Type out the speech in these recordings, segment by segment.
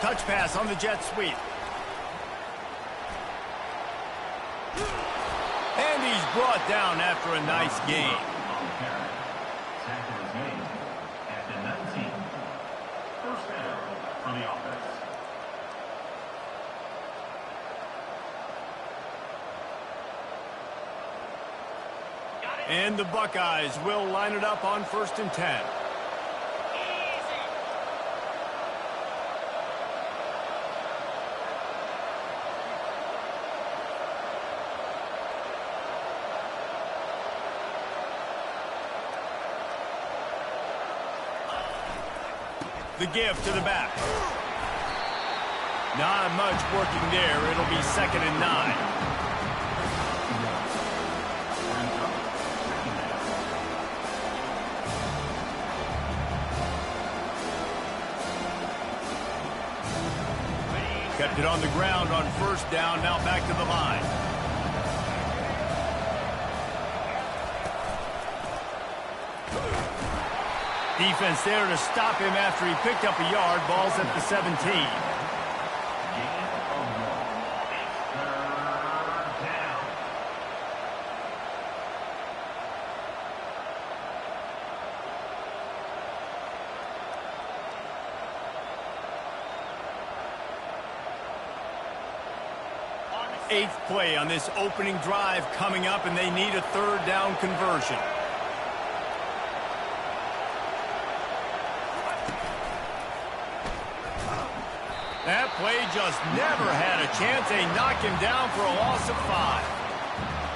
touch pass on the jet sweep. And he's brought down after a nice gain. And the Buckeyes will line it up on 1st and 10. The give to the back. Not much working there. It'll be 2nd and 9. Kept it on the ground on 1st down, now back to the line. Defense there to stop him after he picked up a yard. Ball's at the 17. Eighth play on this opening drive coming up, and they need a 3rd down conversion. That play just never had a chance. They knock him down for a loss of 5.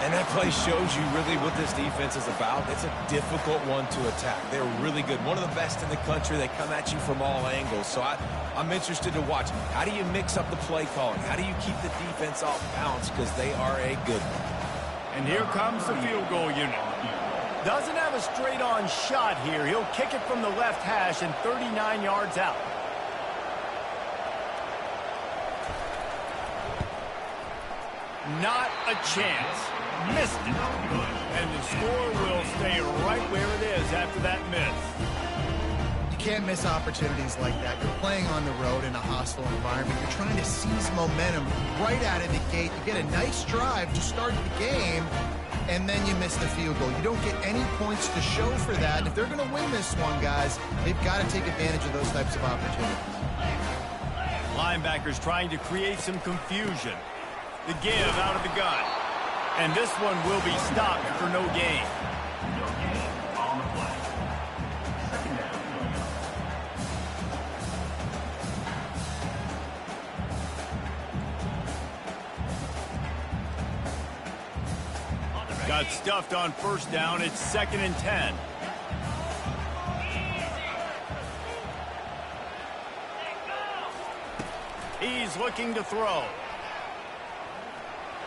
And that play shows you really what this defense is about. It's a difficult one to attack. They're really good. One of the best in the country. They come at you from all angles. So I'm interested to watch. How do you mix up the play calling? How do you keep the defense off balance? Because they are a good one. And here comes the field goal unit. Doesn't have a straight-on shot here. He'll kick it from the left hash and 39 yards out. Not a chance. Missed it. And the score will stay right where it is after that miss. You can't miss opportunities like that. You're playing on the road in a hostile environment. You're trying to seize momentum right out of the gate. You get a nice drive to start the game, and then you miss the field goal. You don't get any points to show for that. And if they're going to win this one, guys, they've got to take advantage of those types of opportunities. Linebackers trying to create some confusion. The give out of the gun. And this one will be stopped for no gain. Got stuffed on 1st down. It's 2nd and 10. He's looking to throw.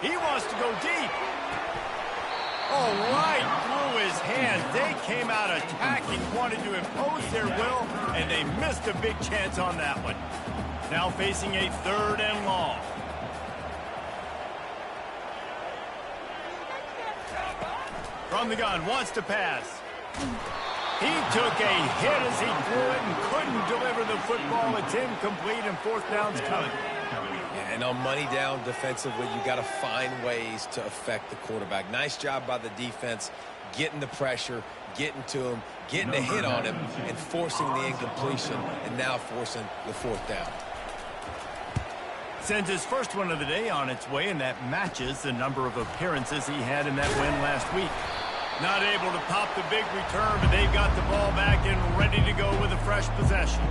He wants to go deep. Oh, right through his hands. They came out attacking, wanted to impose their will, and they missed a big chance on that one. Now facing a 3rd and long. From the gun, wants to pass. He took a hit as he threw it and couldn't deliver the football. It's incomplete, and 4th down's coming. And on money down defensively, you got to find ways to affect the quarterback. Nice job by the defense, getting the pressure, getting to him, getting a hit on him, and forcing the incompletion, and now forcing the 4th down. Sends his first one of the day on its way, and that matches the number of appearances he had in that win last week. Not able to pop the big return, but they've got the ball back and ready to go with a fresh possession.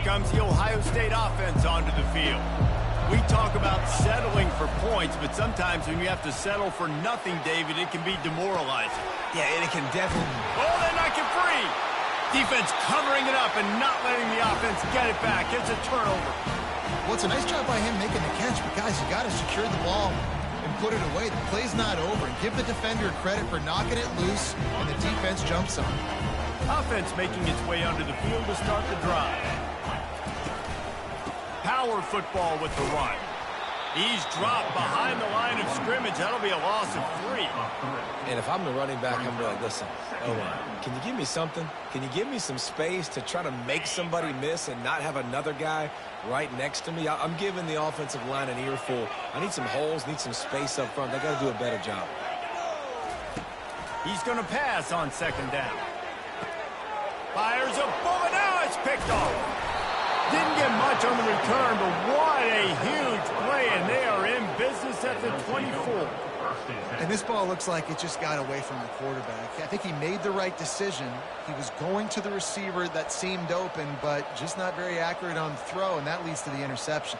comes the Ohio State offense onto the field. We talk about settling for points, but sometimes when you have to settle for nothing, David, it can be demoralizing. Yeah, and it can definitely... Oh, they knock it free. Defense covering it up and not letting the offense get it back. It's a turnover. Well, it's a nice job by him making the catch, but guys, you got to secure the ball and put it away. The play's not over. And give the defender credit for knocking it loose, and the defense jumps on it. Offense making its way onto the field to start the drive. Power football with the run. He's dropped behind the line of scrimmage. That'll be a loss of 3. And if I'm the running back, I'm like, listen, can you give me something? Can you give me some space to try to make somebody miss and not have another guy right next to me? I'm giving the offensive line an earful. I need some holes, need some space up front. They got to do a better job. He's going to pass on second down. Fires a bullet. Now it's picked off. Didn't get much on the return, but what a huge play, and they are in business at the 24. And this ball looks like it just got away from the quarterback. I think he made the right decision. He was going to the receiver that seemed open, but just not very accurate on the throw, and that leads to the interception.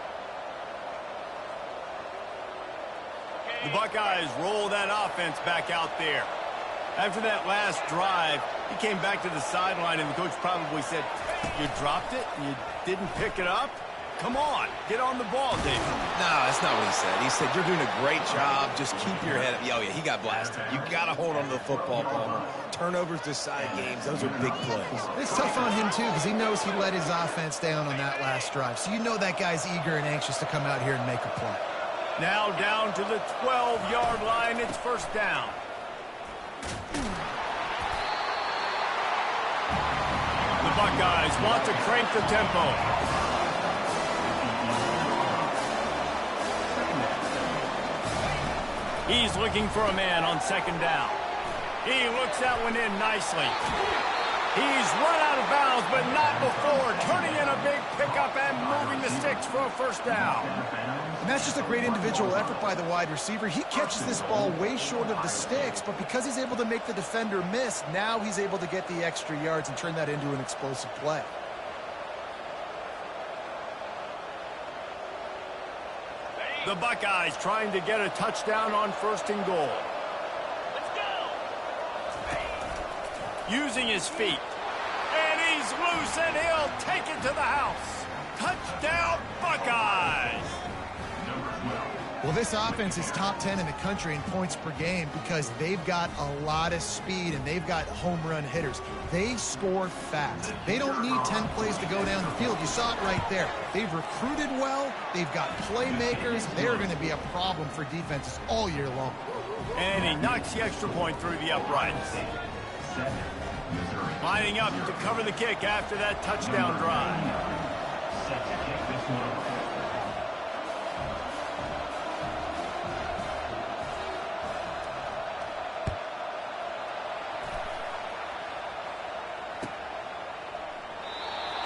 The Buckeyes roll that offense back out there. After that last drive, he came back to the sideline, and the coach probably said, you dropped it? You didn't pick it up? Come on, get on the ball, David. No, that's not what he said. He said, you're doing a great job. Just keep your head up. Oh, yeah, he got blasted. You got to hold on to the football, Palmer. Turnovers decide games. Those are big plays. It's tough on him, too, because he knows he let his offense down on that last drive. So you know that guy's eager and anxious to come out here and make a play. Now down to the 12-yard line. It's first down. The Buckeyes want to crank the tempo. He's looking for a man on second down. He looks that one in nicely. He's run out of bounds, but not before. Turning in a big pickup and moving the sticks for a first down. And that's just a great individual effort by the wide receiver. He catches this ball way short of the sticks, but because he's able to make the defender miss, now he's able to get the extra yards and turn that into an explosive play. The Buckeyes trying to get a touchdown on first and goal. Let's go. Using his feet. And he's loose, and he'll take it to the house. Touchdown, Buckeyes. Well, this offense is top 10 in the country in points per game because they've got a lot of speed and they've got home run hitters. They score fast. They don't need 10 plays to go down the field. You saw it right there. They've recruited well. They've got playmakers. They're going to be a problem for defenses all year long. And he knocks the extra point through the uprights. Lining up to cover the kick after that touchdown drive.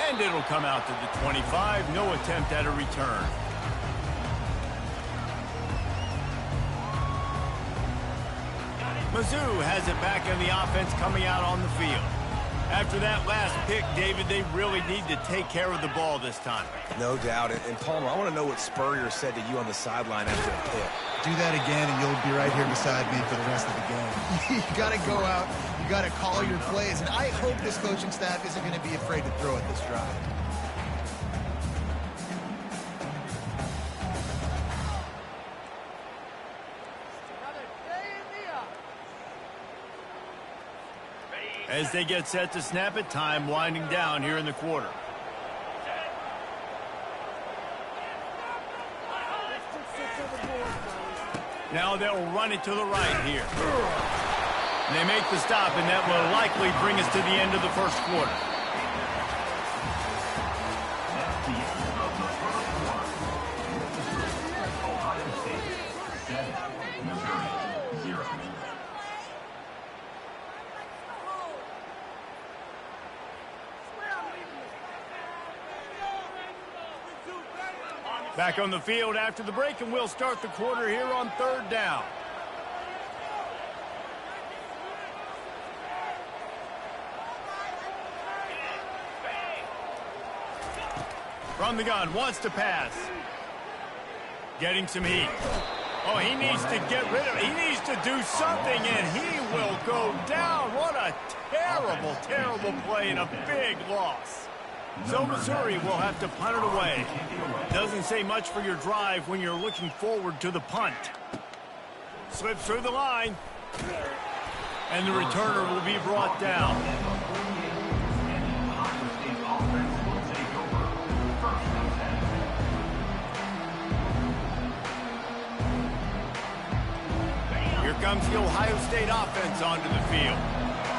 And it'll come out to the 25. No attempt at a return. Mizzou has it back in the offense coming out on the field. After that last pick, David, they really need to take care of the ball this time. No doubt. And Palmer, I want to know what Spurrier said to you on the sideline after the pick. Do that again, and you'll be right here beside me for the rest of the game. You got to go out. You got to call your plays. And I hope this coaching staff isn't going to be afraid to throw at this drive. As they get set to snap it, time winding down here in the quarter. Now they'll run it to the right here. And they make the stop, and that will likely bring us to the end of the first quarter. Back on the field after the break, and we'll start the quarter here on third down. From the gun, wants to pass. Getting some heat. Oh, he needs to get rid of it. He needs to do something, and he will go down. What a terrible, terrible play and a big loss. So Missouri will have to punt it away. Doesn't say much for your drive when you're looking forward to the punt. Slips through the line. And the returner will be brought down. Here comes the Ohio State offense onto the field.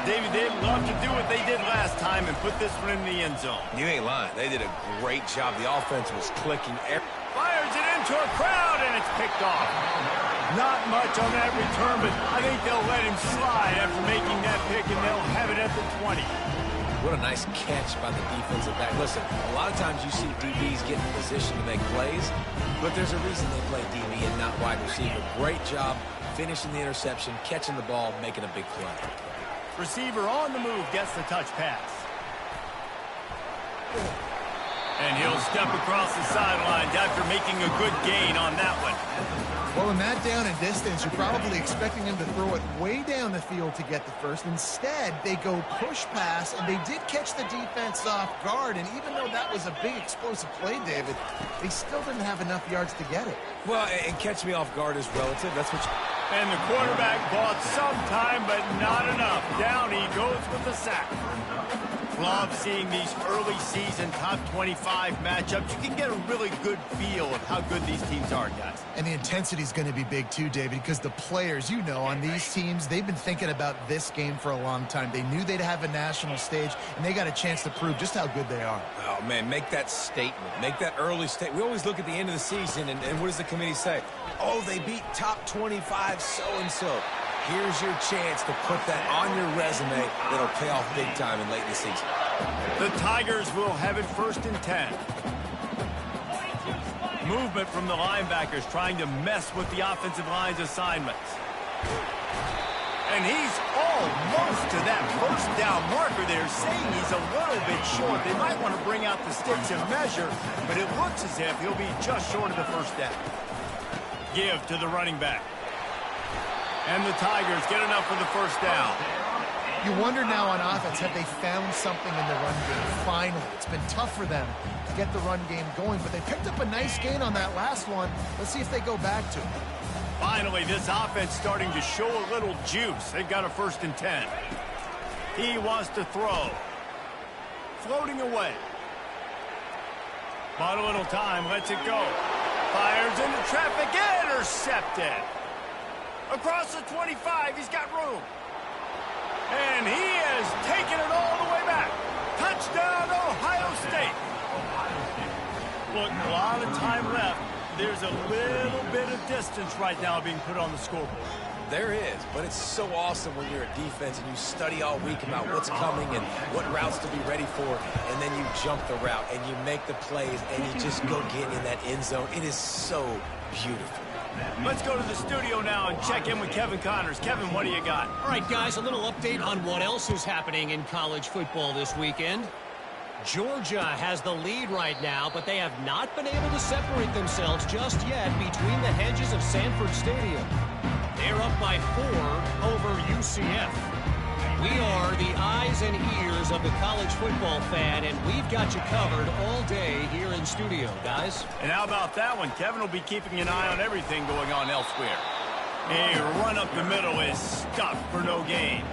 David, they'd love to do what they did last time and put this one in the end zone. You ain't lying. They did a great job. The offense was clicking. Fires it into a crowd, and it's picked off. Not much on that return, but I think they'll let him slide after making that pick, and they'll have it at the 20. What a nice catch by the defensive back. Listen, a lot of times you see DBs get in position to make plays, but there's a reason they play DB and not wide receiver. Great job finishing the interception, catching the ball, making a big play. Receiver on the move gets the touch pass. And he'll step across the sidelines after making a good gain on that one. Well, in that down and distance, you're probably expecting him to throw it way down the field to get the first. Instead, they go push pass, and they did catch the defense off guard. And even though that was a big explosive play, David, they still didn't have enough yards to get it. Well, and catch me off guard is relative. That's what you... And the quarterback bought some time, but not enough. Down he goes with the sack. Love seeing these early season top 25 matchups. You can get a really good feel of how good these teams are, guys. And the intensity is going to be big too, David, because the players, you know, on these teams, they've been thinking about this game for a long time. They knew they'd have a national stage, and they got a chance to prove just how good they are. Oh, man, make that statement. Make that early statement. We always look at the end of the season, and what does the committee say? Oh, they beat top 25 so-and-so. Here's your chance to put that on your resume that'll pay off big time in late in the season. The Tigers will have it 1st and 10. Movement from the linebackers trying to mess with the offensive line's assignments. And he's almost to that first down marker there, saying he's a little bit short. They might want to bring out the sticks and measure, but it looks as if he'll be just short of the first down. Give to the running back. And the Tigers get enough for the first down. You wonder now on offense, have they found something in the run game? Finally, it's been tough for them to get the run game going, but they picked up a nice gain on that last one. Let's see if they go back to it. Finally, this offense starting to show a little juice. They've got a 1st and 10. He wants to throw. Floating away. Bought a little time, lets it go. Fires into traffic, intercepted. Across the 25, he's got room. And he has taken it all the way back. Touchdown, Ohio State. Look, a lot of time left. There's a little bit of distance right now being put on the scoreboard. There is, but it's so awesome when you're a defense and you study all week about what's coming and what routes to be ready for, and then you jump the route and you make the plays and you just go get in that end zone. It is so beautiful. Let's go to the studio now and check in with Kevin Connors. Kevin, what do you got? All right, guys, a little update on what else is happening in college football this weekend. Georgia has the lead right now, but they have not been able to separate themselves just yet between the hedges of Sanford Stadium. They're up by 4 over UCF. We are the eyes and ears of the college football fan, and we've got you covered all day here in studio, guys. And how about that one? Kevin will be keeping an eye on everything going on elsewhere. A run up the middle is stopped for no gain.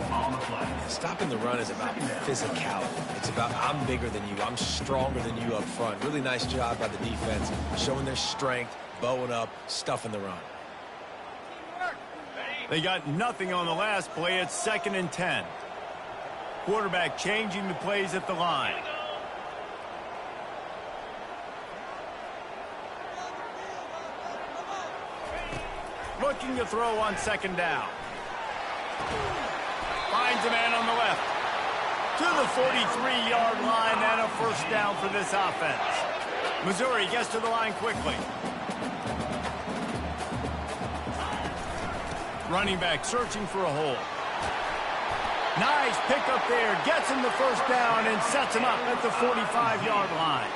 Stopping the run is about physicality. It's about I'm bigger than you. I'm stronger than you up front. Really nice job by the defense, showing their strength, bowing up, stuffing the run. They got nothing on the last play. It's 2nd and 10. Quarterback changing the plays at the line. Looking to throw on 2nd down. Finds a man on the left. To the 43-yard line and a 1st down for this offense. Missouri gets to the line quickly. Running back searching for a hole. Nice pickup there. Gets him the 1st down and sets him up at the 45-yard line.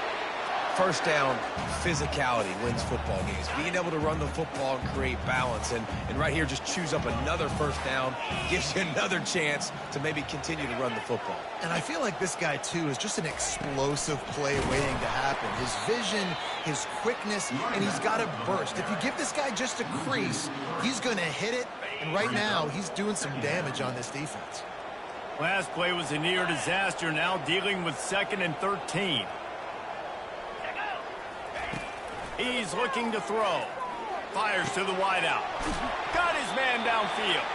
First down, physicality wins football games. Being able to run the football and create balance. And right here, just choose up another first down, gives you another chance to maybe continue to run the football. And I feel like this guy, too, is just an explosive play waiting to happen. His vision, his quickness, and he's got a burst. If you give this guy just a crease, he's going to hit it. And right now, he's doing some damage on this defense. Last play was a near disaster, now dealing with 2nd and 13. He's looking to throw. Fires to the wideout. Got his man downfield.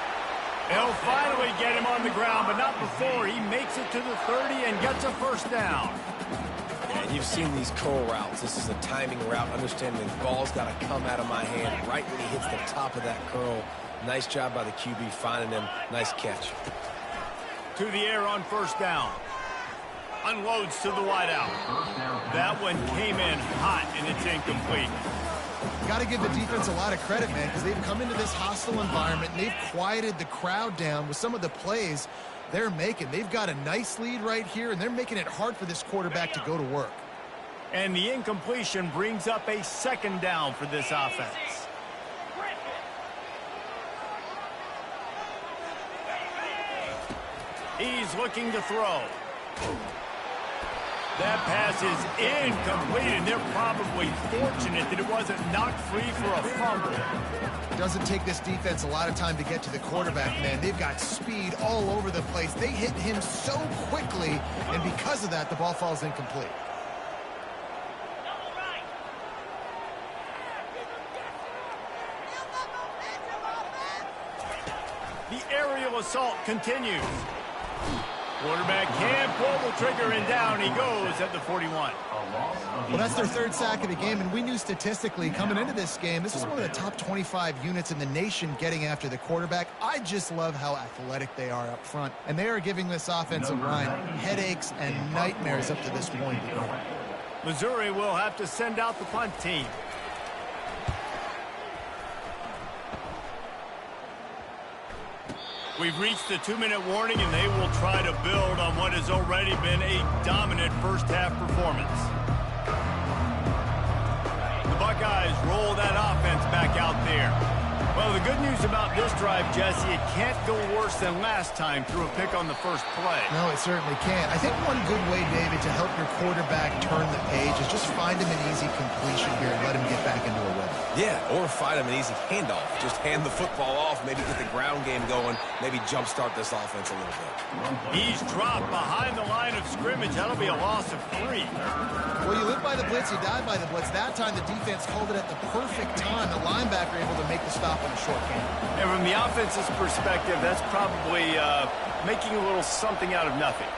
He'll finally get him on the ground, but not before he makes it to the 30 and gets a first down. And you've seen these curl routes. This is a timing route, understanding the ball's got to come out of my hand right when he hits the top of that curl. Nice job by the QB finding him. Nice catch. To the air on first down. Unloads to the wideout. That one came in hot, and it's incomplete. Got to give the defense a lot of credit, man, because they've come into this hostile environment, and they've quieted the crowd down with some of the plays they're making. They've got a nice lead right here, and they're making it hard for this quarterback to go to work. And the incompletion brings up a 2nd down for this offense. He's looking to throw. That pass is incomplete, and they're probably fortunate that it wasn't knocked free for a fumble. Doesn't take this defense a lot of time to get to the quarterback, man. They've got speed all over the place. They hit him so quickly, and because of that, the ball falls incomplete. The aerial assault continues. Quarterback can pull the trigger, and down he goes at the 41. Well, that's their 3rd sack of the game, and we knew statistically coming into this game, this is one of the top 25 units in the nation getting after the quarterback. I just love how athletic they are up front, and they are giving this offensive line headaches and nightmares up to this point. Missouri will have to send out the punt team. We've reached the 2-minute warning, and they will try to build on what has already been a dominant first-half performance. The Buckeyes roll that offense back out there. Well, the good news about this drive, Jesse, it can't go worse than last time through a pick on the first play. No, it certainly can't. I think one good way, David, to help your quarterback turn the page is just find him an easy completion here and let him get back into a rhythm. Yeah, or find him an easy handoff. Just hand the football off, maybe get the ground game going, maybe jumpstart this offense a little bit. He's dropped behind the line of scrimmage. That'll be a loss of 3. Well, you live by the blitz, you die by the blitz. That time the defense called it at the perfect time. The linebacker able to make the stop on a short game. And from the offense's perspective, that's probably making a little something out of nothing.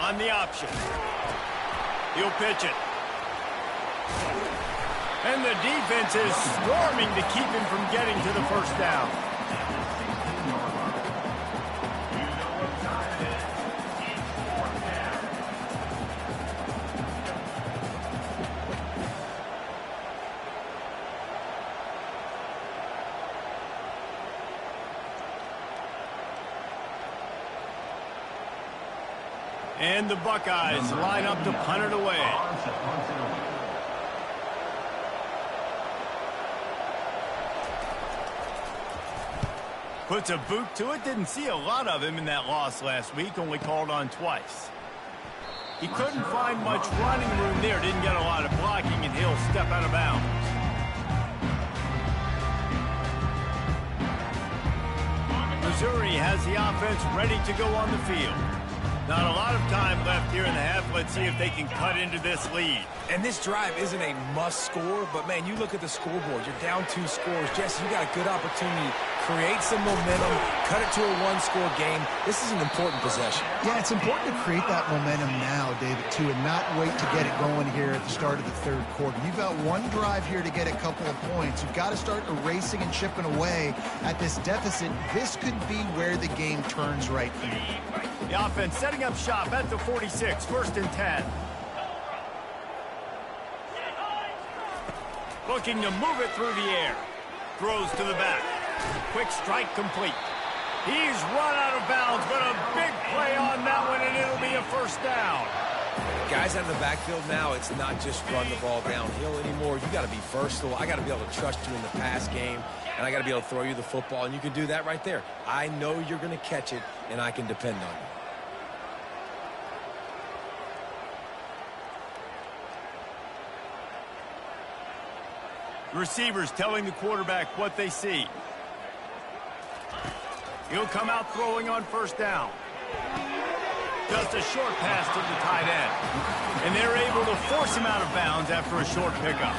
On the option. He'll pitch it. And the defense is swarming to keep him from getting to the first down. And the Buckeyes line up to punt it away. Puts a boot to it. Didn't see a lot of him in that loss last week. Only called on twice. He couldn't find much running room there. Didn't get a lot of blocking, and he'll step out of bounds. Missouri has the offense ready to go on the field. Not a lot of time left here in the half. Let's see if they can cut into this lead. And this drive isn't a must score, but man, you look at the scoreboard. You're down 2 scores. Jesse, you got a good opportunity. Create some momentum. Cut it to a 1-score game. This is an important possession. Yeah, it's important to create that momentum now, David, too, and not wait to get it going here at the start of the 3rd quarter. You've got one drive here to get a couple of points. You've got to start erasing and chipping away at this deficit. This could be where the game turns right here. The offense setting up shop at the 46, 1st and 10. Looking to move it through the air. Throws to the back. Quick strike complete. He's run out of bounds, but a big play on that one, and it'll be a first down. Guys out in the backfield now, it's not just run the ball downhill anymore. You got to be versatile. I got to be able to trust you in the pass game, and I got to be able to throw you the football, and you can do that right there. I know you're going to catch it, and I can depend on you. Receivers telling the quarterback what they see. He'll come out throwing on first down. Just a short pass to the tight end. And they're able to force him out of bounds after a short pickup.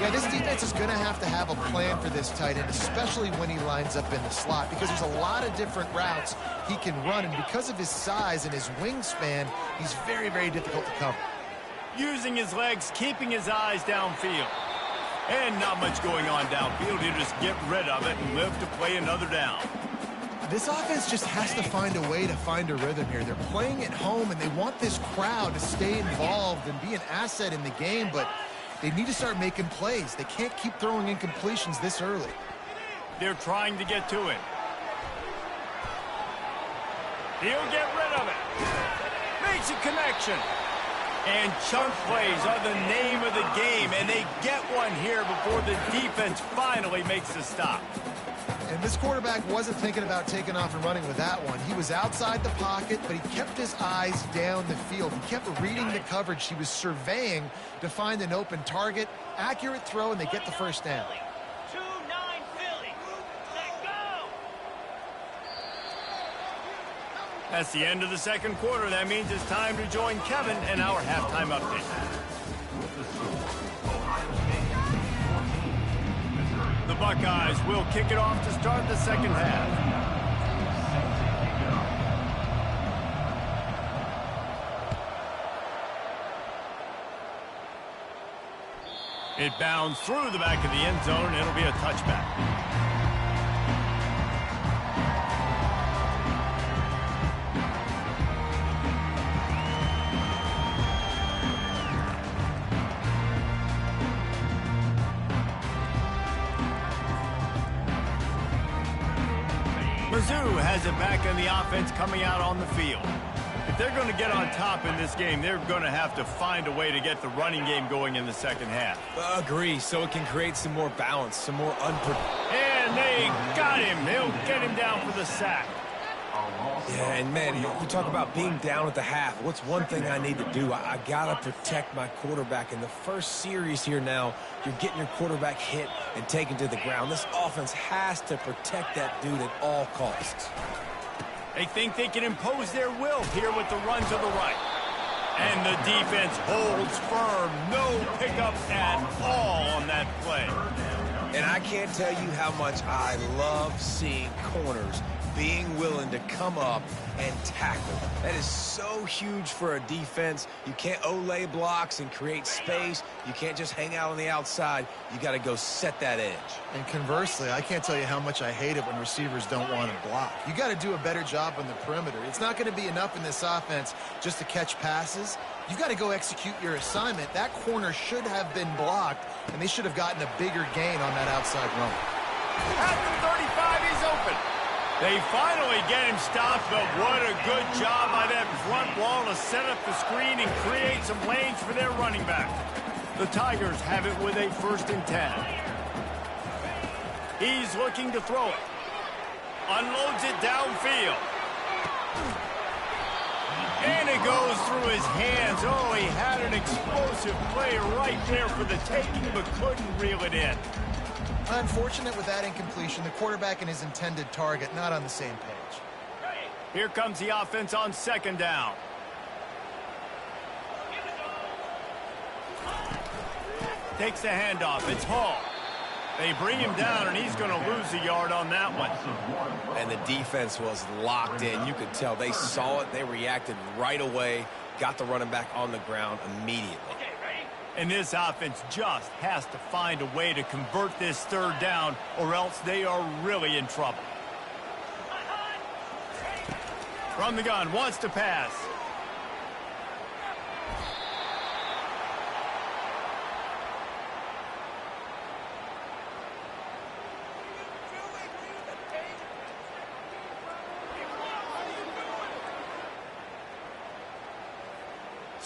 Yeah, this defense is going to have a plan for this tight end, especially when he lines up in the slot, because there's a lot of different routes he can run, and because of his size and his wingspan, he's very, very difficult to cover. Using his legs, keeping his eyes downfield. And not much going on downfield. He'll just get rid of it and live to play another down. This offense just has to find a way to find a rhythm here. They're playing at home, and they want this crowd to stay involved and be an asset in the game, but they need to start making plays. They can't keep throwing incompletions this early. They're trying to get to it. He'll get rid of it. Makes a connection. And chunk plays are the name of the game, and they get one here before the defense finally makes the stop. And this quarterback wasn't thinking about taking off and running with that one. He was outside the pocket, but he kept his eyes down the field. He kept reading the coverage. He was surveying to find an open target. Accurate throw, and they get the first down. 2-9 Philly. Let go. That's the end of the second quarter. That means it's time to join Kevin in our halftime update. The Buckeyes will kick it off to start the second half. It bounds through the back of the end zone. It'll be a touchback. Mizzou has it back in the offense coming out on the field. If they're going to get on top in this game, they're going to have to find a way to get the running game going in the second half. Agree, so it can create some more balance, some more unpredictable. And they got him. They'll get him down for the sack. Yeah, and man, you talk about being down at the half. What's one thing I need to do? I got to protect my quarterback. In the first series here now, you're getting your quarterback hit and taken to the ground. This offense has to protect that dude at all costs. They think they can impose their will here with the run to the right. And the defense holds firm. No pickups at all on that play. And I can't tell you how much I love seeing corners being willing to come up and tackle. That is so huge for a defense. You can't Olay blocks and create space. You can't just hang out on the outside. You got to go set that edge. And conversely, I can't tell you how much I hate it when receivers don't want to block. You got to do a better job on the perimeter. It's not going to be enough in this offense just to catch passes. You got to go execute your assignment. That corner should have been blocked, and they should have gotten a bigger gain on that outside run. At the 35, he's open. They finally get him stopped, but what a good job by that front wall to set up the screen and create some lanes for their running back. The Tigers have it with a 1st and 10. He's looking to throw it. Unloads it downfield. And it goes through his hands. Oh, he had an explosive play right there for the taking, but couldn't reel it in. Unfortunate with that incompletion, the quarterback and his intended target not on the same page. Here comes the offense on 2nd down. Takes the handoff. It's Hall. They bring him down, and he's going to lose a yard on that one. And the defense was locked in. You could tell they saw it. They reacted right away, got the running back on the ground immediately. And this offense just has to find a way to convert this 3rd down, or else they are really in trouble. From the gun, wants to pass.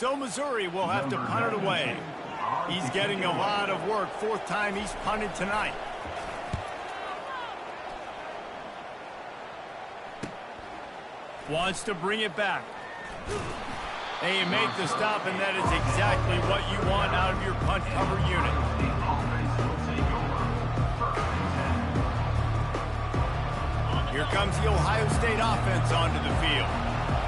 So Missouri will have to punt it away. He's getting a lot of work. Fourth time he's punted tonight. Wants to bring it back. They make the stop, and that is exactly what you want out of your punt cover unit. Here comes the Ohio State offense onto the field.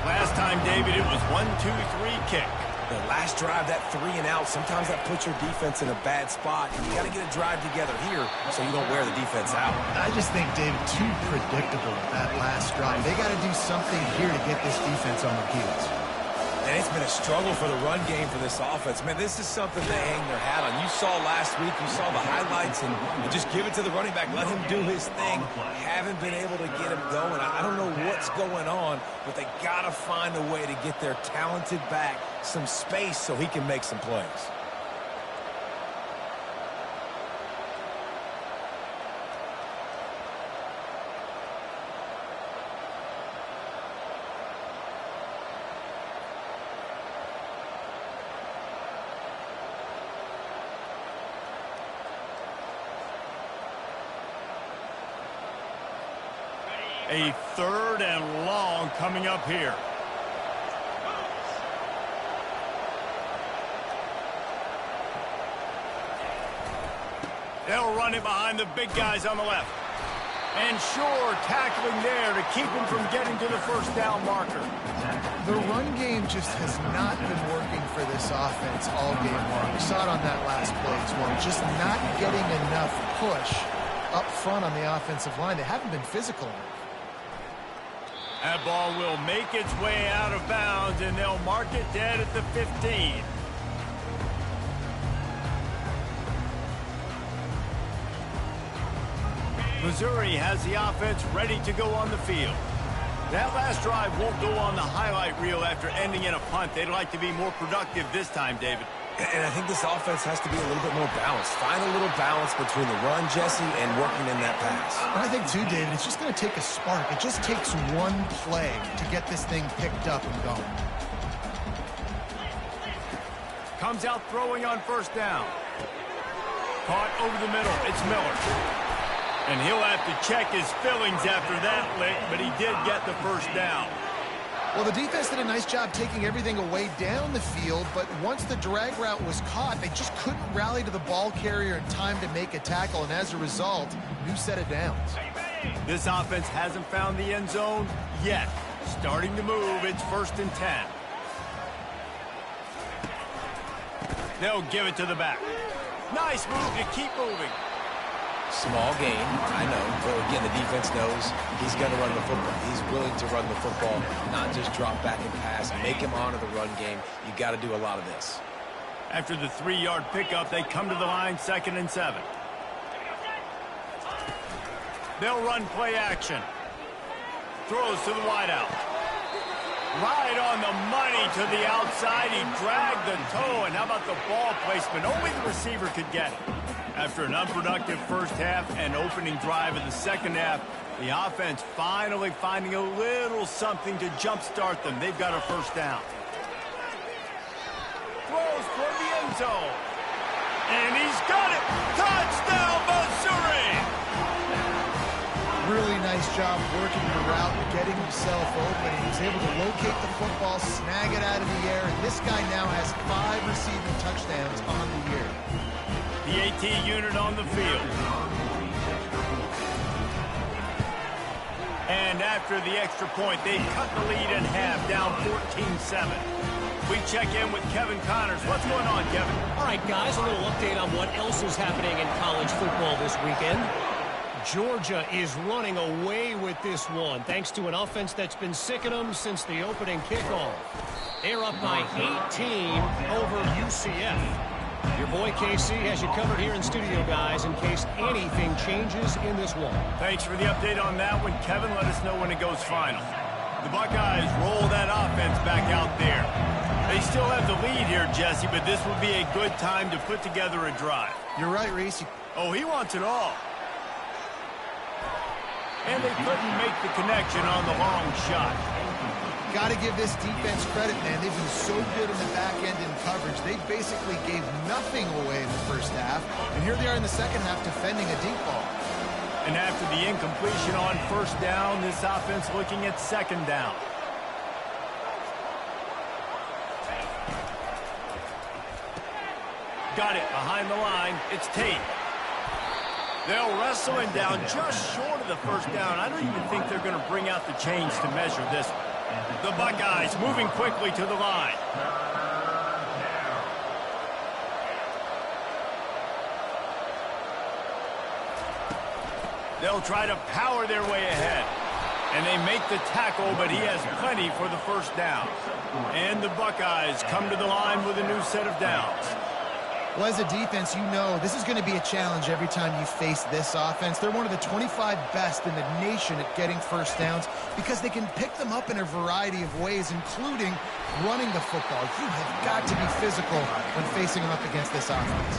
Last time, David, it was 1-2-3 kick. The last drive, that 3 and out, sometimes that puts your defense in a bad spot. You got to get a drive together here so you don't wear the defense out. I just think, David, too predictable that last drive. They got to do something here to get this defense on their heels. And it's been a struggle for the run game for this offense. Man, this is something they hang their hat on. You saw last week, you saw the highlights, and just give it to the running back. Let him do his thing. Haven't been able to get him going. I don't know what's going on, but they got to find a way to get their talented back some space so he can make some plays. A 3rd and long coming up here. They'll run it behind the big guys on the left. And sure, tackling there to keep him from getting to the first down marker. The run game just has not been working for this offense all game long. We saw it on that last play as well. Just not getting enough push up front on the offensive line. They haven't been physical enough. That ball will make its way out of bounds, and they'll mark it dead at the 15. Missouri has the offense ready to go on the field. That last drive won't go on the highlight reel after ending in a punt. They'd like to be more productive this time, David. And I think this offense has to be a little bit more balanced. Find a little balance between the run, Jesse, and working in that pass. I think, too, David, it's just going to take a spark. It just takes one play to get this thing picked up and going. Comes out throwing on first down. Caught over the middle. It's Miller. And he'll have to check his fillings after that lick, but he did get the first down. Well, the defense did a nice job taking everything away down the field, but once the drag route was caught, they just couldn't rally to the ball carrier in time to make a tackle, and as a result, new set of downs. This offense hasn't found the end zone yet. Starting to move, it's 1st and 10. They'll give it to the back. Nice move to keep moving. Small game, I know, but again, the defense knows he's going to run the football. He's willing to run the football, not just drop back and pass, make him honor the run game. You got to do a lot of this. After the 3-yard pickup, they come to the line, 2nd and 7. They'll run play action. Throws to the wideout. Right on the money to the outside. He dragged the toe, and how about the ball placement? Only the receiver could get it. After an unproductive first half and opening drive of the second half, the offense finally finding a little something to jumpstart them. They've got a first down. Throws toward the end zone. And he's got it. Touchdown, Missouri! Really nice job working the route, getting himself open. He was able to locate the football, snag it out of the air, and this guy now has 5 receiving touchdowns on the year. The AT unit on the field. And after the extra point, they cut the lead in half, down 14-7. We check in with Kevin Connors. What's going on, Kevin? All right, guys, a little update on what else is happening in college football this weekend. Georgia is running away with this one, thanks to an offense that's been sicking them since the opening kickoff. They're up by 18 over UCF. Your boy KC has you covered here in studio, guys, in case anything changes in this one. Thanks for the update on that one, Kevin. Let us know when it goes final. The Buckeyes roll that offense back out there. They still have the lead here, Jesse, but this would be a good time to put together a drive. You're right, Reese. Oh, he wants it all. And they couldn't make the connection on the long shot. got to give this defense credit, man. They've been so good in the back end in coverage. They basically gave nothing away in the first half, and here they are in the second half defending a deep ball. And after the incompletion on first down, this offense looking at second down. Got it behind the line. It's Tate. They'll wrestle him down just short of the first down. I don't even think they're going to bring out the chains to measure this one. The Buckeyes moving quickly to the line. They'll try to power their way ahead. And they make the tackle, but he has plenty for the first down. And the Buckeyes come to the line with a new set of downs. Well, as a defense, you know this is going to be a challenge every time you face this offense. They're one of the 25 best in the nation at getting first downs because they can pick them up in a variety of ways, including running the football. You have got to be physical when facing them up against this offense.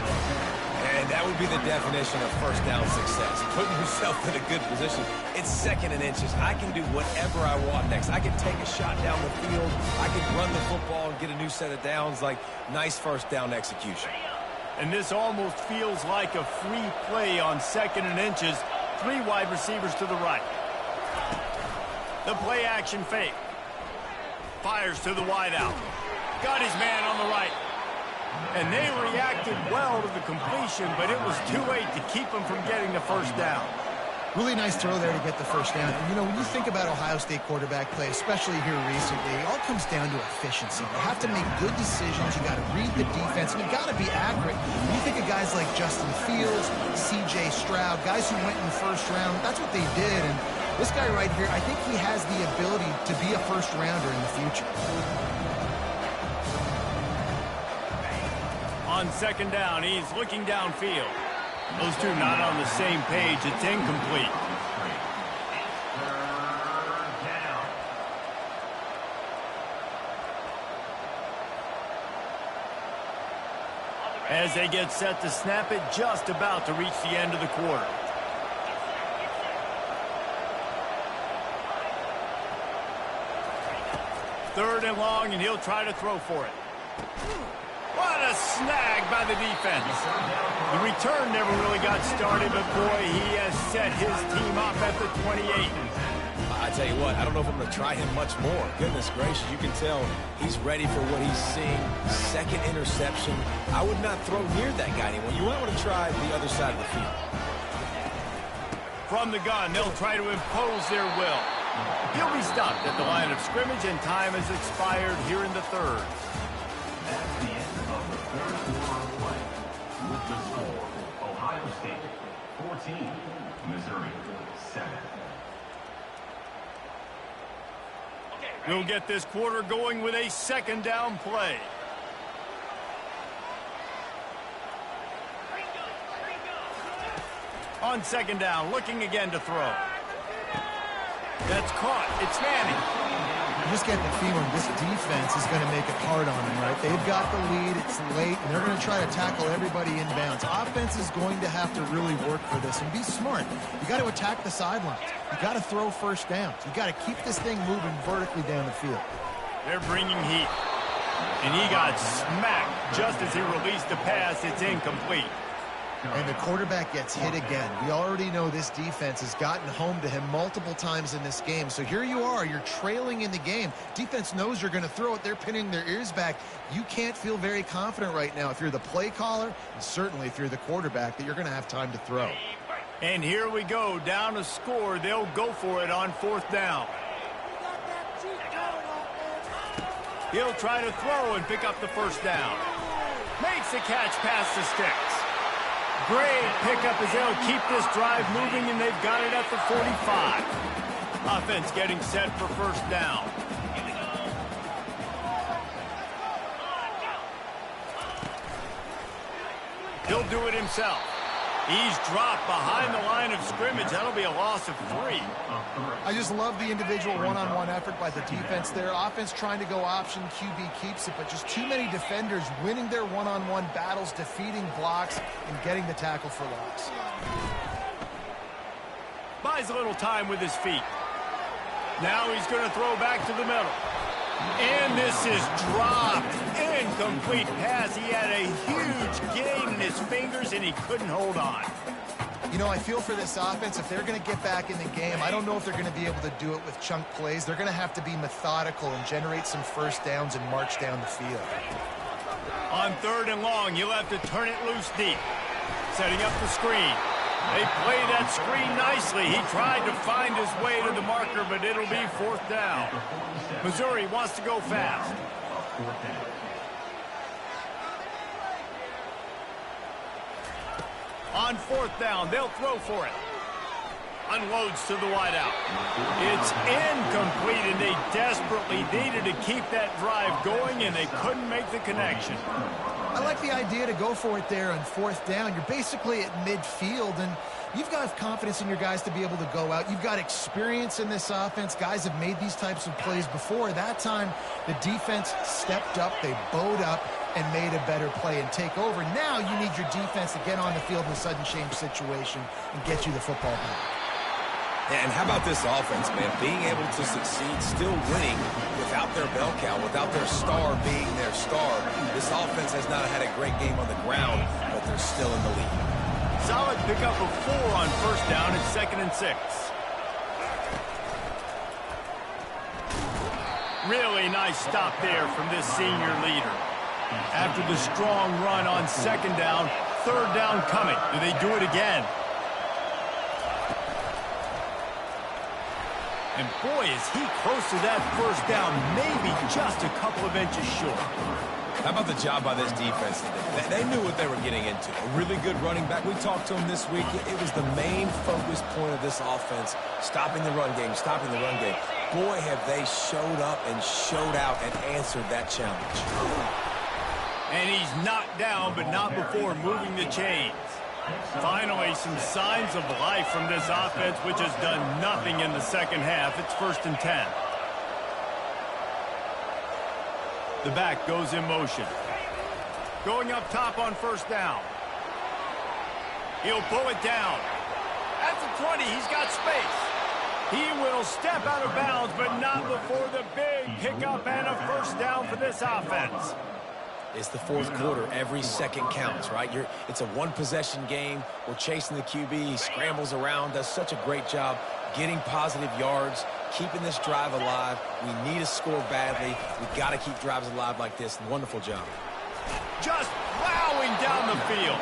And that would be the definition of first down success. Putting yourself in a good position. It's second and inches. I can do whatever I want next. I can take a shot down the field. I can run the football and get a new set of downs. Like, nice first down execution. And this almost feels like a free play on second and inches. 3 wide receivers to the right. The play action fake. Fires to the wide out. Got his man on the right. And they reacted well to the completion, but it was too late to keep them from getting the first down. Really nice throw there to get the first down. And, you know, when you think about Ohio State quarterback play, especially here recently, it all comes down to efficiency. You have to make good decisions. You got to read the defense, and you got to be accurate. When you think of guys like Justin Fields, C.J. Stroud, guys who went in the first round, that's what they did. And this guy right here, I think he has the ability to be a first rounder in the future. On second down, he's looking downfield. Those two not on the same page. It's incomplete. As they get set to snap it, just about to reach the end of the quarter. Third and long, and he'll try to throw for it. What a snag by the defense. The return never really got started, but boy, he has set his team up at the 28. I tell you what, I don't know if I'm going to try him much more. Goodness gracious, you can tell he's ready for what he's seeing. Second interception. I would not throw near that guy anymore. You might want to try the other side of the field. From the gun, they'll try to impose their will. He'll be stopped at the line of scrimmage, and time has expired here in the third. With the score, Ohio State 14, Missouri 7. We'll get this quarter going with a second down play. On second down, looking again to throw. That's caught. It's Manning. You just get the feeling this defense is going to make it hard on them, right? They've got the lead, it's late, and they're going to try to tackle everybody inbounds. Offense is going to have to really work for this and be smart. You got to attack the sidelines. You got to throw first downs. You got to keep this thing moving vertically down the field. They're bringing heat. And he got smacked just as he released the pass. It's incomplete. And the quarterback gets hit again. We already know this defense has gotten home to him multiple times in this game. So here you are, you're trailing in the game. Defense knows you're going to throw it. They're pinning their ears back. You can't feel very confident right now if you're the play caller, and certainly if you're the quarterback, that you're going to have time to throw. And here we go, down a score. They'll go for it on fourth down. He'll try to throw and pick up the first down. Makes the catch past the sticks. Great pickup as they'll keep this drive moving, and they've got it at the 45. Offense getting set for first down. He'll do it himself. He's dropped behind the line of scrimmage. That'll be a loss of 3. I just love the individual one-on-one effort by the defense there. Offense trying to go option, QB keeps it, but just too many defenders winning their one-on-one battles, defeating blocks, and getting the tackle for loss. Buys a little time with his feet. Now he's going to throw back to the middle. And this is dropped. Incomplete pass. He had a huge gain in his fingers, and he couldn't hold on. You know, I feel for this offense, if they're going to get back in the game, I don't know if they're going to be able to do it with chunk plays. They're going to have to be methodical and generate some first downs and march down the field. On 3rd and long, you'll have to turn it loose deep. Setting up the screen. They play that screen nicely. He tried to find his way to the marker, but it'll be 4th down. Missouri wants to go fast. On 4th down, they'll throw for it. Unloads to the wideout. It's incomplete, and they desperately needed to keep that drive going, and they couldn't make the connection. I like the idea to go for it there on 4th down. You're basically at midfield, and you've got confidence in your guys to be able to go out. You've got experience in this offense. Guys have made these types of plays before. That time, the defense stepped up. They bowed up and made a better play and take over. Now you need your defense to get on the field in a sudden change situation and get you the football back. And how about this offense, man? Being able to succeed, still winning without their bell cow, without their star being their star. This offense has not had a great game on the ground, but they're still in the lead. Solid pickup of 4 on 1st down. It's 2nd and 6. Really nice stop there from this senior leader. After the strong run on 2nd down, 3rd down coming. Do they do it again? And boy, is he close to that 1st down, maybe just a couple of inches short. How about the job by this defense today? They knew what they were getting into. A really good running back. We talked to him this week. It was the main focus point of this offense, stopping the run game, stopping the run game. Boy, have they showed up and showed out and answered that challenge. And he's knocked down, but not before moving the chains. Finally, some signs of life from this offense, which has done nothing in the 2nd half. It's 1st and 10. The back goes in motion. Going up top on 1st down. He'll pull it down. At the 20, he's got space. He will step out of bounds, but not before the big pickup and a 1st down for this offense. It's the 4th quarter. Every second counts, right? It's a one-possession game. We're chasing the QB. He scrambles around, does such a great job getting positive yards, keeping this drive alive. We need to score badly. We've got to keep drives alive like this. Wonderful job. Just plowing down the field.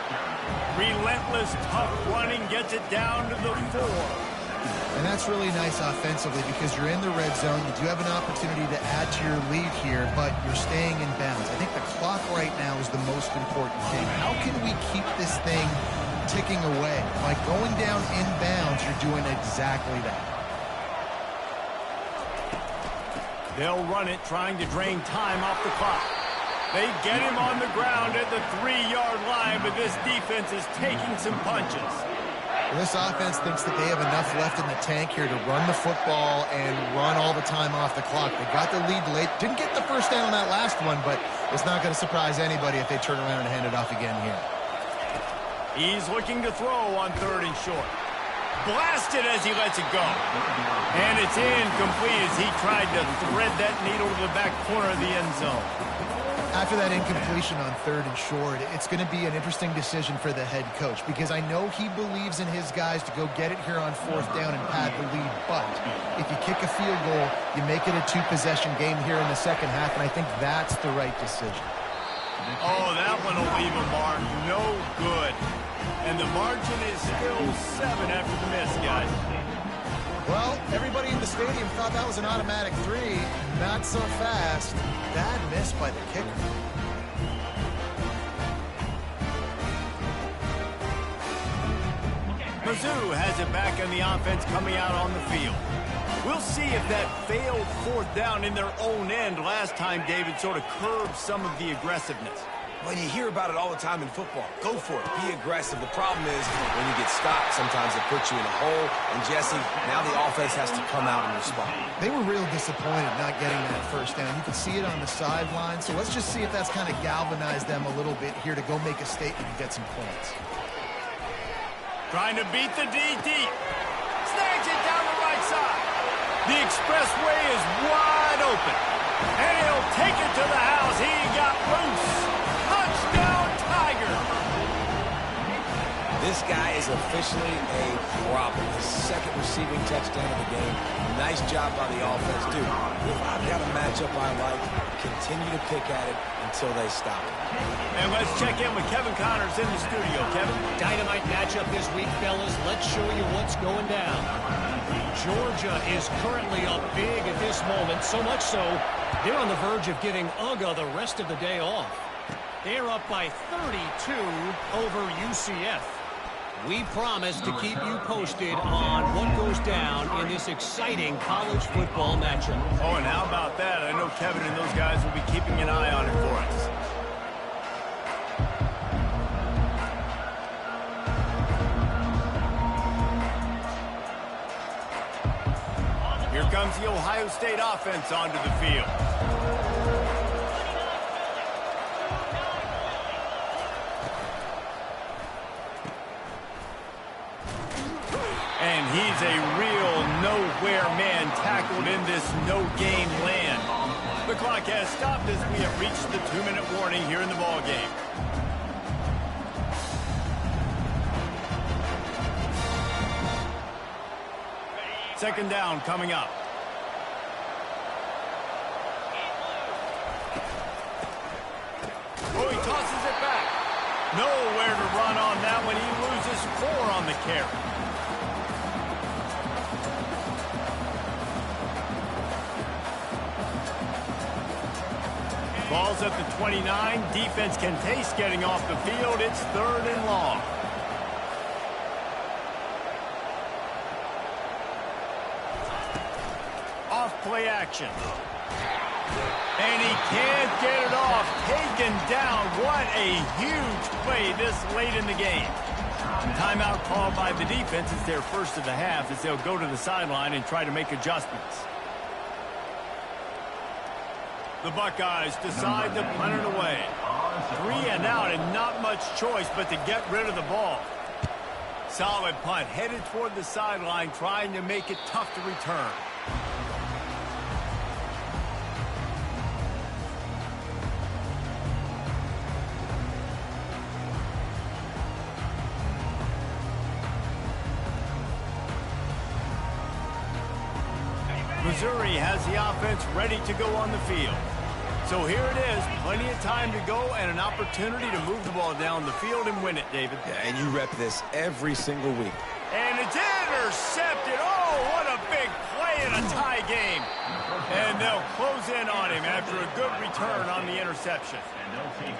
Relentless, tough running gets it down to the 4. And that's really nice offensively because you're in the red zone. You do have an opportunity to add to your lead here, but you're staying in bounds. I think the clock right now is the most important thing. How can we keep this thing ticking away? By going down in bounds, you're doing exactly that. They'll run it, trying to drain time off the clock. They get him on the ground at the 3-yard line, but this defense is taking some punches. This offense thinks that they have enough left in the tank here to run the football and run all the time off the clock. They got the lead late. Didn't get the 1st down on that last one, but it's not going to surprise anybody if they turn around and hand it off again here. He's looking to throw on 3rd and short. Blasted as he lets it go. And it's incomplete as he tried to thread that needle to the back corner of the end zone. After that incompletion on 3rd and short, it's going to be an interesting decision for the head coach because I know he believes in his guys to go get it here on 4th down and pad the lead. But if you kick a field goal, you make it a 2-possession game here in the 2nd half, and I think that's the right decision. Oh, that one will leave a mark. No good. And the margin is still 7 after the miss, guys. Well, everybody in the stadium thought that was an automatic 3. Not so fast. Bad miss by the kicker. Mizzou has it back on the offense coming out on the field. We'll see if that failed 4th down in their own end last time, David, sort of curbed some of the aggressiveness. Well, you hear about it all the time in football. Go for it. Be aggressive. The problem is when you get stopped, sometimes it puts you in a hole. And, Jesse, now the offense has to come out and respond. They were real disappointed not getting that 1st down. You can see it on the sideline. So let's just see if that's kind of galvanized them a little bit here to go make a statement and get some points. Trying to beat the D deep. Snags it down the right side. The expressway is wide open. And he'll take it to the house. He got loose. Touchdown, Tiger. This guy is officially a problem. His second receiving touchdown of the game. Nice job by the offense. Dude, if I've got a matchup I like, continue to pick at it until they stop it. And let's check in with Kevin Connors in the studio. Kevin? Dynamite matchup this week, fellas. Let's show you what's going down. Georgia is currently up big at this moment, so much so they're on the verge of giving UGA the rest of the day off. They're up by 32 over UCF. We promise to keep you posted on what goes down in this exciting college football matchup. Oh, and how about that? I know Kevin and those guys will be keeping an eye on it for us. Here comes the Ohio State offense onto the field. And he's a real nowhere man tackled in this no-game land. The clock has stopped as we have reached the 2-minute warning here in the ballgame. Second down coming up. Oh, he tosses it back. Nowhere to run on that one. He loses 4 on the carry. Ball's at the 29. Defense can taste getting off the field. It's 3rd and long. Off play action. And he can't get it off. Taken down. What a huge play this late in the game. Timeout called by the defense. It's their first of the half as they'll go to the sideline and try to make adjustments. The Buckeyes decide to punt it away. 3 and out and not much choice but to get rid of the ball. Solid punt headed toward the sideline, trying to make it tough to return. Missouri has the offense ready to go on the field. So here it is, plenty of time to go and an opportunity to move the ball down the field and win it, David. Yeah, and you rep this every single week. And it's intercepted. Oh, what a big play in a tie game. And they'll close in on him after a good return on the interception.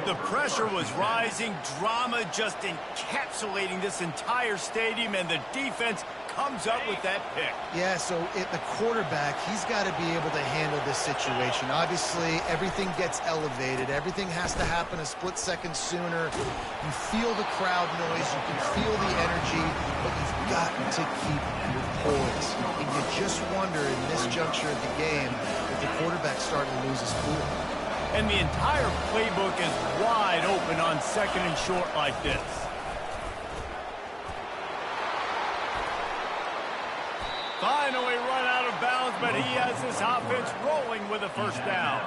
The pressure was rising, drama just encapsulating this entire stadium, and the defense comes up with that pick. Yeah, so the quarterback, he's got to be able to handle this situation. Obviously, everything gets elevated. Everything has to happen a split second sooner. You feel the crowd noise. You can feel the energy, but you've got to keep your poise. And you just wonder in this juncture of the game if the quarterback's starting to lose his cool. And the entire playbook is wide open on 2nd and short like this. Finally run out of bounds, but he has this offense rolling with a 1st down.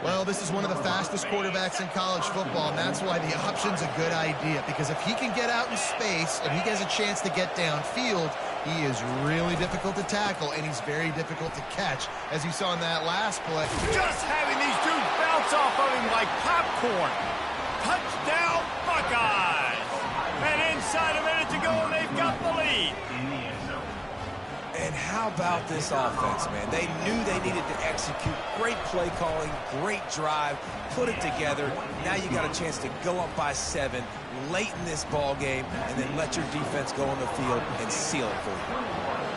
Well, this is one of the fastest quarterbacks in college football, and that's why the option's a good idea. Because if he can get out in space and he has a chance to get downfield, he is really difficult to tackle, and he's very difficult to catch, as you saw in that last play. Just having these dudes bounce off of him like popcorn. Touchdown, Buckeyes! And inside a minute to go, and they've got the lead. And how about this offense, man? They knew they needed to execute. Great play calling, great drive, put it together. Now you got a chance to go up by 7 late in this ball game and then let your defense go on the field and seal it for you.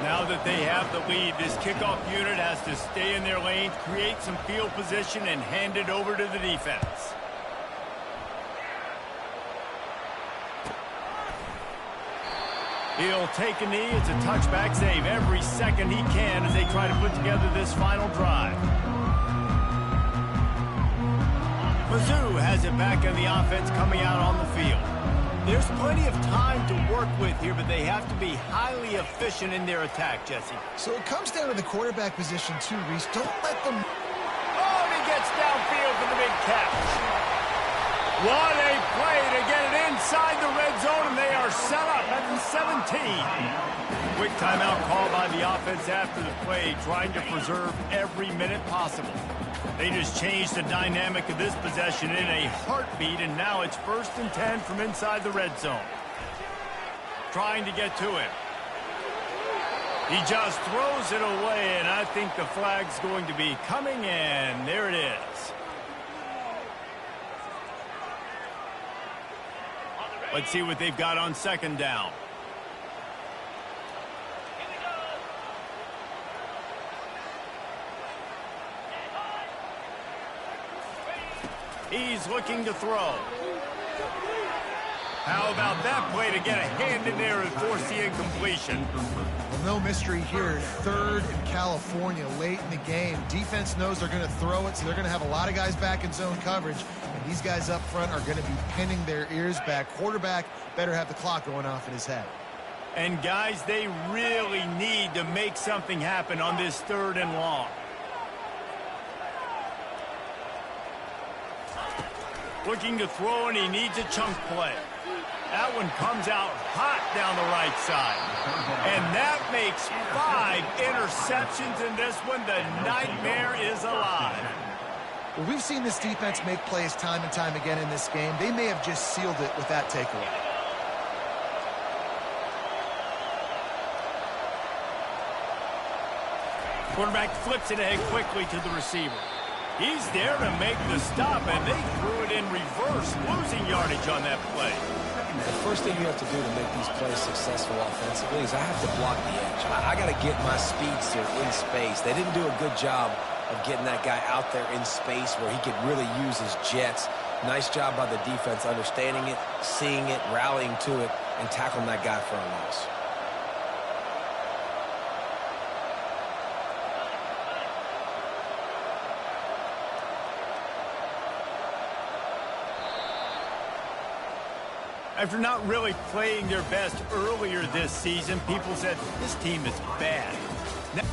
Now that they have the lead, this kickoff unit has to stay in their lanes, create some field position, and hand it over to the defense. He'll take a knee. It's a touchback save every second he can as they try to put together this final drive. Mizzou has it back on the offense coming out on the field. There's plenty of time to work with here, but they have to be highly efficient in their attack, Jesse. So it comes down to the quarterback position too, Reese. Don't let them... Oh, What a play to get it inside the red zone, and they are set up at the 17. Quick timeout call by the offense after the play, trying to preserve every minute possible. They just changed the dynamic of this possession in a heartbeat, and now it's 1st and 10 from inside the red zone. Trying to get to him. He just throws it away, and I think the flag's going to be coming in. There it is. Let's see what they've got on 2nd down. He's looking to throw. How about that play to get a hand in there and force the incompletion? Well, no mystery here. 3rd in California late in the game. Defense knows they're going to throw it, so they're going to have a lot of guys back in zone coverage. And these guys up front are going to be pinning their ears back. Quarterback better have the clock going off in his head. And, guys, they really need to make something happen on this 3rd and long. Looking to throw, and he needs a chunk play. That one comes out hot down the right side. And that makes 5 interceptions in this one. The nightmare is alive. Well, we've seen this defense make plays time and time again in this game. They may have just sealed it with that takeaway. Quarterback flips it ahead quickly to the receiver. He's there to make the stop, and they threw it in reverse, losing yardage on that play. The first thing you have to do to make these plays successful offensively is I have to block the edge. I got to get my speedster in space. They didn't do a good job of getting that guy out there in space where he could really use his jets. Nice job by the defense understanding it, seeing it, rallying to it, and tackling that guy for a loss. After not really playing their best earlier this season, people said, this team is bad. Now